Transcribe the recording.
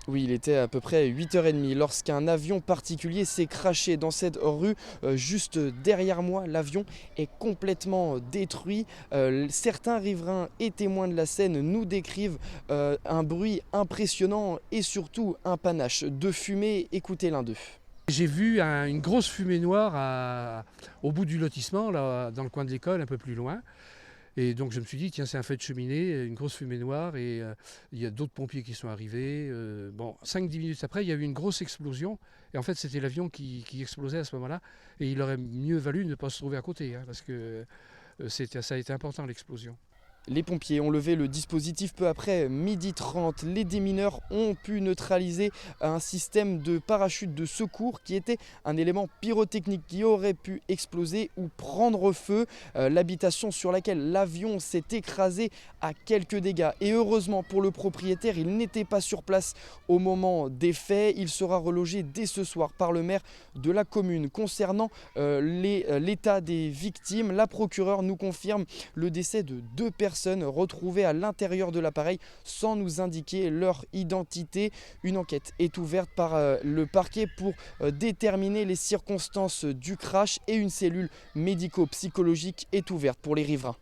Oui, il était à peu près 8h30 lorsqu'un avion particulier s'est crashé dans cette rue juste derrière moi. L'avion est complètement détruit. Certains riverains et témoins de la scène nous décrivent un bruit impressionnant et surtout un panache de fumée. Écoutez l'un d'eux. J'ai vu une grosse fumée noire au bout du lotissement, là, dans le coin de l'école, un peu plus loin. Et donc je me suis dit, tiens, c'est un feu de cheminée, une grosse fumée noire, et il y a d'autres pompiers qui sont arrivés. Bon, 5-10 minutes après, il y a eu une grosse explosion, et en fait c'était l'avion qui explosait à ce moment-là, et il aurait mieux valu ne pas se trouver à côté, hein, parce que ça a été important l'explosion. Les pompiers ont levé le dispositif peu après 12h30. Les démineurs ont pu neutraliser un système de parachute de secours qui était un élément pyrotechnique qui aurait pu exploser ou prendre feu. L'habitation sur laquelle l'avion s'est écrasé a quelques dégâts. Et heureusement pour le propriétaire, il n'était pas sur place au moment des faits. Il sera relogé dès ce soir par le maire de la commune. Concernant l'état des victimes, la procureure nous confirme le décès de 2 personnes retrouvées à l'intérieur de l'appareil sans nous indiquer leur identité. Une enquête est ouverte par le parquet pour déterminer les circonstances du crash et une cellule médico-psychologique est ouverte pour les riverains.